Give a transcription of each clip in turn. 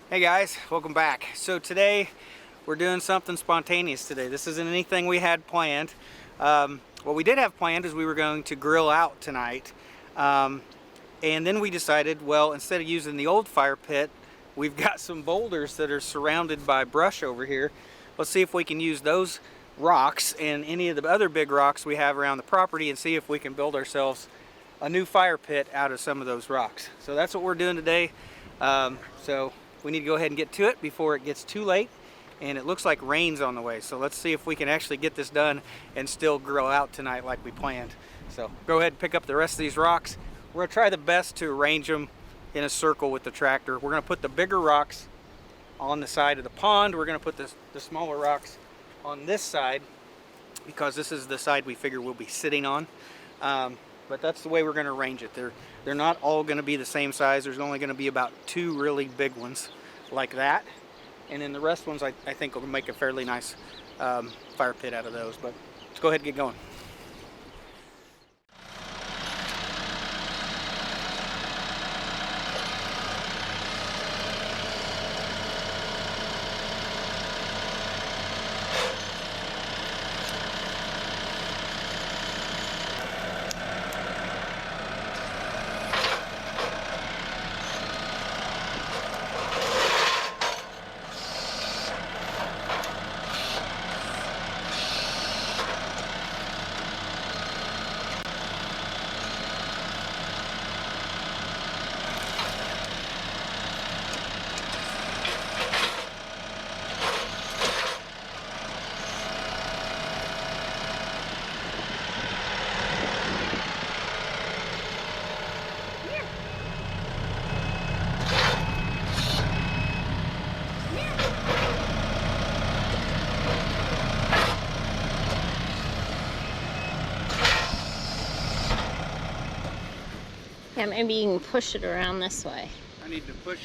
Hey guys, welcome back. So today we're doing something spontaneous today. This isn't anything we had planned. What we did have planned is we were going to grill out tonight. And then we decided, well, instead of using the old fire pit, we've got some boulders that are surrounded by brush over here. Let's see if we can use those rocks and any of the other big rocks we have around the property and see if we can build ourselves a new fire pit out of some of those rocks. So that's what we're doing today. So we need to go ahead and get to it before it gets too late, and it looks like rain's on the way. So let's see if we can actually get this done and still grill out tonight like we planned. So go ahead and pick up the rest of these rocks. We're gonna try the best to arrange them in a circle with the tractor. We're gonna put the bigger rocks on the side of the pond. We're gonna put the smaller rocks on this side because this is the side we figure we'll be sitting on. But that's the way we're going to arrange it. They're not all going to be the same size. There's only going to be about 2 really big ones like that. And then the rest ones I think will make a fairly nice fire pit out of those. But let's go ahead and get going. Yeah, maybe you can push it around this way. I need to push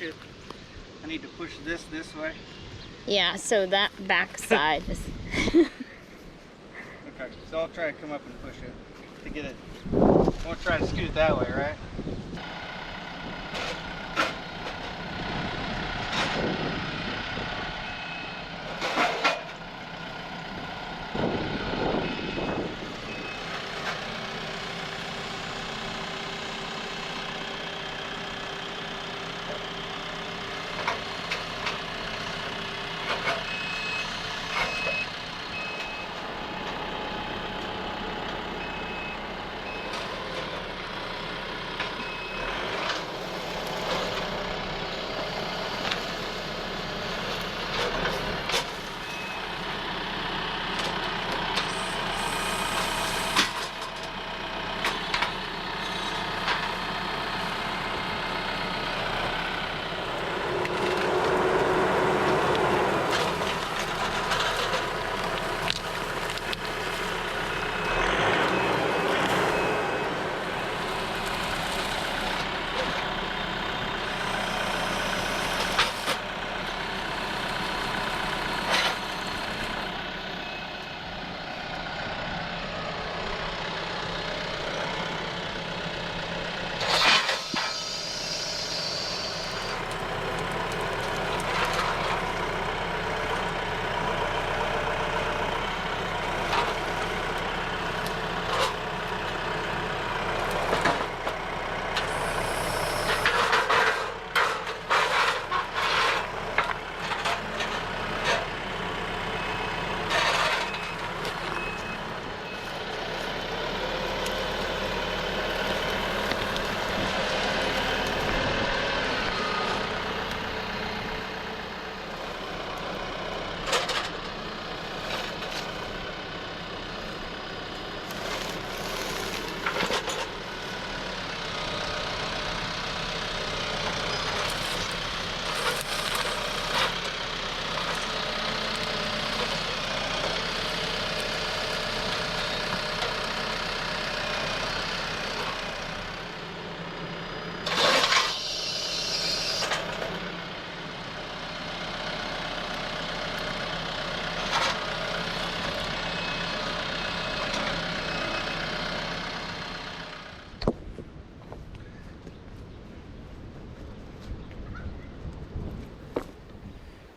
this way. Yeah, so that back side is... Okay, so I'll try to come up and push it to get it. I want to try to scoot it that way, right?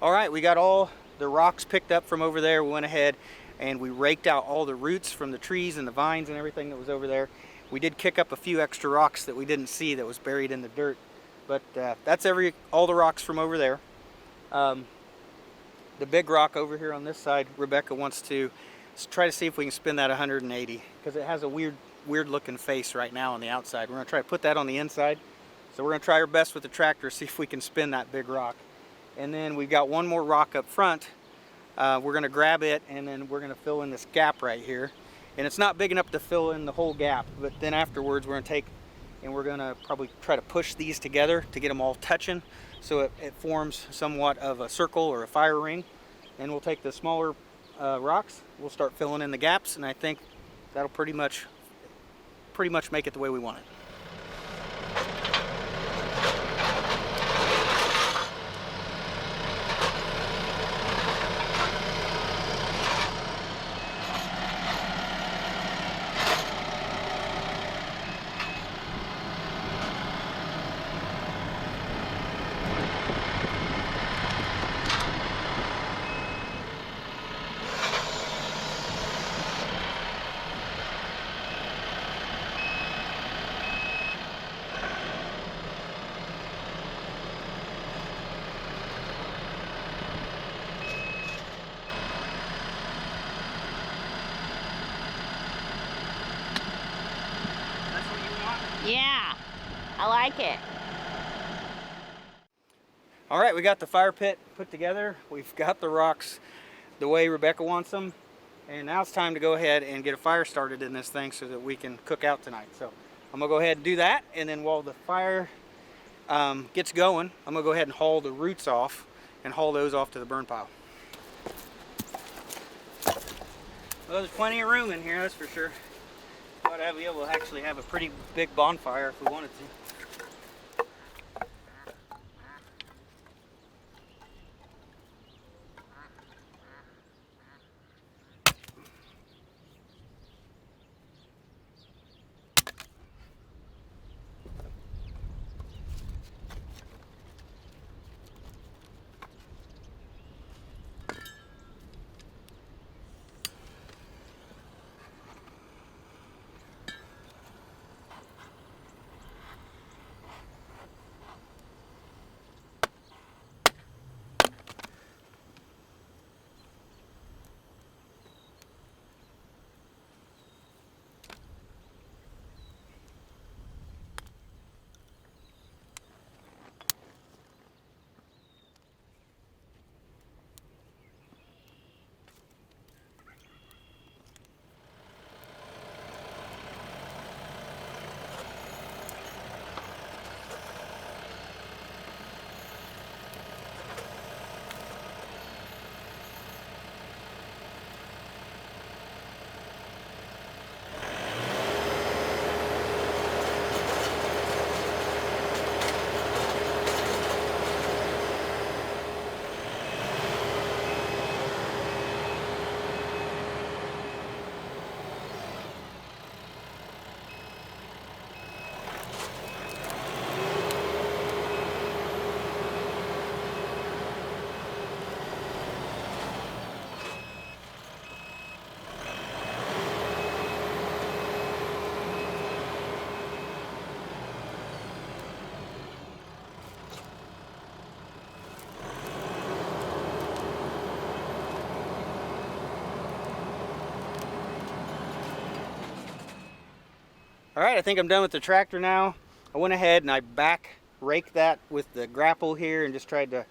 All right, we got all the rocks picked up from over there. We went ahead and we raked out all the roots from the trees and the vines and everything that was over there. We did kick up a few extra rocks that we didn't see that was buried in the dirt, but that's all the rocks from over there. The big rock over here on this side, Rebecca wants to try to see if we can spin that 180, because it has a weird looking face right now on the outside. We're going to try to put that on the inside. So we're going to try our best with the tractor, see if we can spin that big rock. And then we've got one more rock up front. We're going to grab it, and then we're going to fill in this gap right here. And it's not big enough to fill in the whole gap, but then afterwards we're going to take and we're going to probably try to push these together to get them all touching, so it forms somewhat of a circle or a fire ring. And we'll take the smaller rocks, we'll start filling in the gaps, and I think that'll pretty much make it the way we want it. Yeah, I like it. All right, we got the fire pit put together. We've got the rocks the way Rebecca wants them. And now it's time to go ahead and get a fire started in this thing so that we can cook out tonight. So I'm gonna go ahead and do that. And then while the fire gets going, I'm gonna go ahead and haul the roots off and haul those off to the burn pile. Well, there's plenty of room in here, that's for sure. But I'd be able to actually have a pretty big bonfire if we wanted to. All right, I think I'm done with the tractor now. I went ahead and I back raked that with the grapple here and just tried to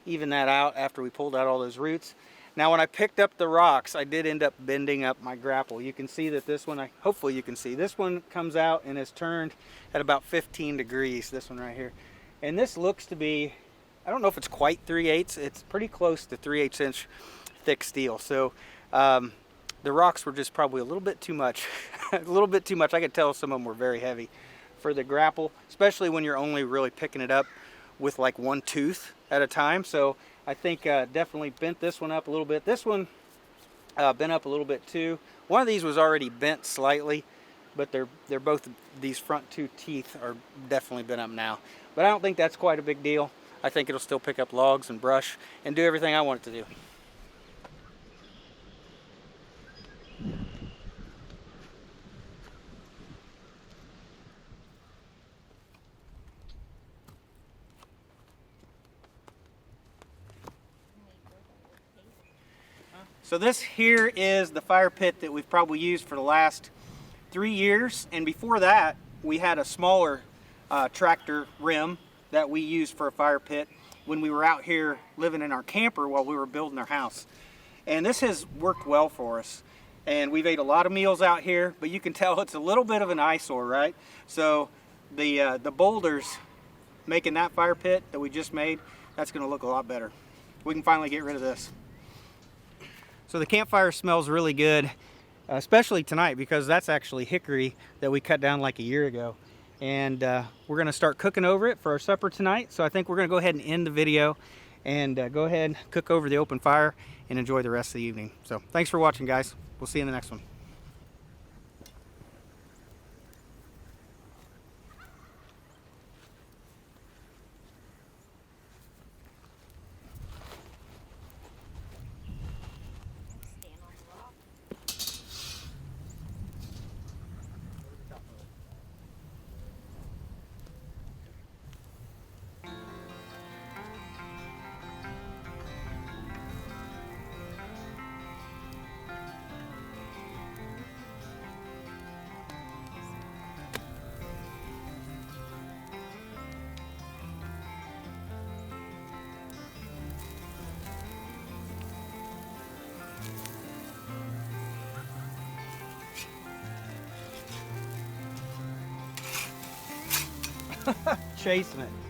even that out after we pulled out all those roots. Now when I picked up the rocks, I did end up bending up my grapple. You can see that this one, hopefully you can see, this one comes out and is turned at about 15 degrees, this one right here. And this looks to be, I don't know if it's quite 3/8, it's pretty close to 3/8 inch thick steel. So the rocks were just probably a little bit too much. A little bit too much. I could tell some of them were very heavy for the grapple, especially when you're only really picking it up with like one tooth at a time. So I think definitely bent this one up a little bit. This one bent up a little bit too. One of these was already bent slightly, but they're both, these front two teeth are definitely bent up now. But I don't think that's quite a big deal. I think it'll still pick up logs and brush and do everything I want it to do. So this here is the fire pit that we've probably used for the last 3 years, and before that we had a smaller tractor rim that we used for a fire pit when we were out here living in our camper while we were building our house. And this has worked well for us, and we've ate a lot of meals out here, but you can tell it's a little bit of an eyesore, right? So the boulders making that fire pit that we just made, that's going to look a lot better. We can finally get rid of this. So the campfire smells really good, especially tonight, because that's actually hickory that we cut down like a year ago. And we're going to start cooking over it for our supper tonight. So I think we're going to go ahead and end the video and go ahead and cook over the open fire and enjoy the rest of the evening. So thanks for watching, guys. We'll see you in the next one. Chasing it.